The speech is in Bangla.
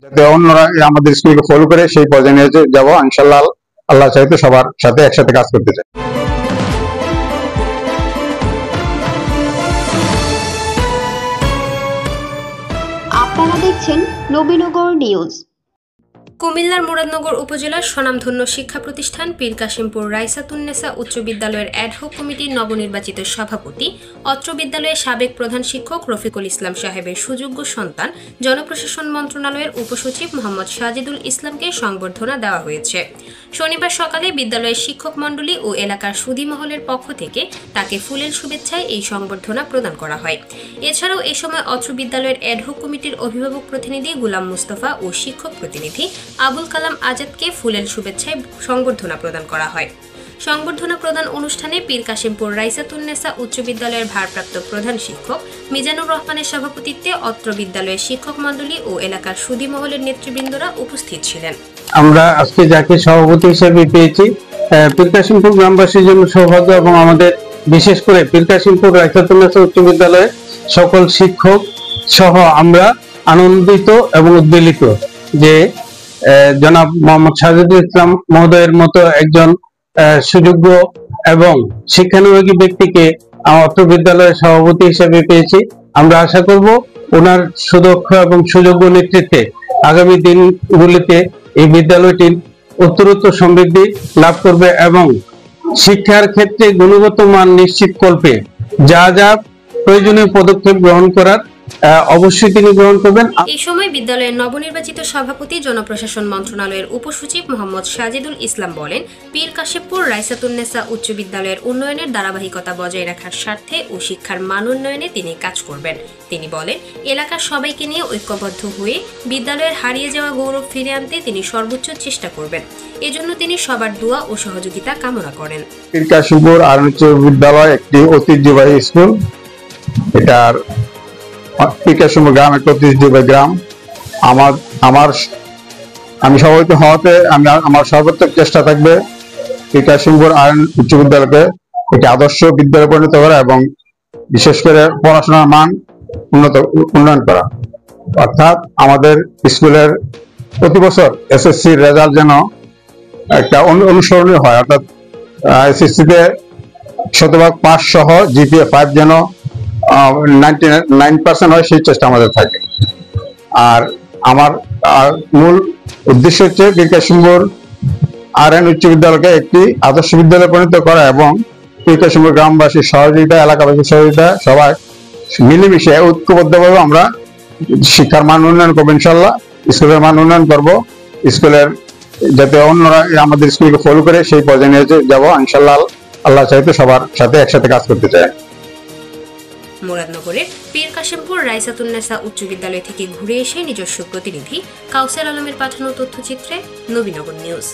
যাতে অন্যরা আমাদের স্কুলকে ফলো করে সেই পর্যায়ে নিয়ে যাব ইনশাআল্লাহ। আল্লাহ চাইতে সবার সাথে একসাথে কাজ করতে চাই। আপনারা দেখছেন নবীনগর নিউজ। কুমিল্লার মুরাদনগর উপজেলার স্বনামধন্য শিক্ষা প্রতিষ্ঠান পীর কাশিমপুর রাইসাতুন্নেসা উচ্চ বিদ্যালয়ের অ্যাডহক কমিটির নবনির্বাচিত সভাপতি, অত্র বিদ্যালয়ের সাবেক প্রধান শিক্ষক রফিকুল ইসলাম সাহেবের সুযোগ্য সন্তান জনপ্রশাসন মন্ত্রণালয়ের উপসচিব মোহাম্মদ সাজিদুল ইসলামকে সংবর্ধনা দেওয়া হয়েছে। শনিবার সকালে বিদ্যালয়ের শিক্ষক মণ্ডলী ও এলাকার সুধী মহলের পক্ষ থেকে তাকে ফুলেল শুভেচ্ছায় এই সংবর্ধনা প্রদান করা হয়। এছাড়াও এ সময় অত্র বিদ্যালয়ের অ্যাডহক কমিটির অভিভাবক প্রতিনিধি গুলাম মুস্তফা ও শিক্ষক প্রতিনিধি আবুল কালাম আজাদকে ফুলেল শুভেচ্ছায় সংবর্ধনা প্রদান করা হয়। সংবর্ধনা প্রদান অনুষ্ঠানে পীর কাশিমপুর রাইসাতুন্নেসা উচ্চ বিদ্যালয়ের ভারপ্রাপ্ত প্রধান শিক্ষক মিজানুর রহমানের সভাপতিত্বে অত্র বিদ্যালয়ের শিক্ষক মণ্ডলী ও এলাকার সুধী মহলের নেতৃবৃন্দরা উপস্থিত ছিলেন। আমরা আজকে যাকে সভাপতি হিসেবে পেয়েছি, পীর কাশিমপুর গ্রামবাসীর জন্য সৌভাগ্য এবং আমাদের বিশেষ করে পীর কাশিমপুর রাইসাতুন্নেসা উচ্চ বিদ্যালয়ের সকল শিক্ষক সহ আমরা আনন্দিত এবং উদ্বেলিত যে জনাব মোহাম্মদ সাজিদুল ইসলাম মহোদয়ের মতো একজন সুযোগ্য এবং শিক্ষানুরাগী ব্যক্তিকে অত্র বিদ্যালয়ের সভাপতি হিসেবে পেয়েছি। আমরা আশা করব ওনার সুদক্ষ এবং সুযোগ্য নেতৃত্বে আগামী দিনগুলিতে এই বিদ্যালয়টি উত্তরোত্তর সমৃদ্ধি লাভ করবে এবং শিক্ষার ক্ষেত্রে গুণগত মান নিশ্চিতকল্পে যা যা প্রয়োজনীয় পদক্ষেপ গ্রহণ করার অবশ্যই তিনি গ্রহণ করবেন। এই সময় বিদ্যালয়ের নবনির্বাচিত সভাপতি জনপ্রশাসন মন্ত্রণালয়ের উপসচিব মোহাম্মদ সাজিদুল ইসলাম বলেন, পীর কাশিমপুর রাইসাতুন্নেসা উচ্চ বিদ্যালয়ের উন্নয়নের ধারাবাহিকতা বজায় রাখার স্বার্থে ও শিক্ষার মান উন্নয়নে তিনি কাজ করবেন। তিনি বলেন, এলাকার সবাইকে নিয়ে ঐক্যবদ্ধ হয়ে বিদ্যালয়ের হারিয়ে যাওয়া গৌরব ফিরে আনতে তিনি সর্বোচ্চ চেষ্টা করবেন। এজন্য তিনি সবার দোয়া ও সহযোগিতা কামনা করেন। পীর কাশিমপুর উচ্চ বিদ্যালয় একটি ঐতিহ্যবাহী স্কুল। এটার পীর কাশিমপুর গ্রাম একটা ঐতিহ্যবাহী গ্রাম। আমি সভাপতি হওয়াতে আমার সর্বোত্তম চেষ্টা থাকবে পীর কাশিমপুর উচ্চ বিদ্যালয়কে একটি আদর্শ বিদ্যালয়ে পরিণত করা এবং বিশেষ করে পড়াশোনার মান উন্নয়ন করা। অর্থাৎ আমাদের স্কুলের প্রতি বছর এসএসসির রেজাল্ট যেন একটা অনুসরণীয় হয়, অর্থাৎ এসএসসিতে শতভাগ পাস সহ জিপিএ 5 যেন 99% হয়, সেই চেষ্টা আমাদের থাকে। আর আমার মূল উদ্দেশ্য হচ্ছে পীর কাশিমপুর উচ্চ বিদ্যালয়কে একটি আদর্শ বিদ্যালয়ে পরিণত করা এবং পীর কাশিমপুর গ্রামবাসীর সহযোগিতা, এলাকাবাসীর সহযোগিতা, সবাই মিলেমিশে ঐক্যবদ্ধভাবে আমরা শিক্ষার মান উন্নয়ন করবো। ইনশাআল্লাহ স্কুলের মান উন্নয়ন করবো, স্কুলের যাতে অন্যরা আমাদের স্কুলকে ফলো করে সেই পর্যায়ে নিয়ে যাব ইনশাআল্লাহ। আল্লাহ চাইতে সবার সাথে একসাথে কাজ করতে চাই। মুরাদনগরের পীর কাশিমপুর রাইসাতুন্নেসা উচ্চ বিদ্যালয় থেকে ঘুরে এসে নিজস্ব প্রতিনিধি কাউসার আলমের পাঠানো তথ্যচিত্রে নবীনগর নিউজ।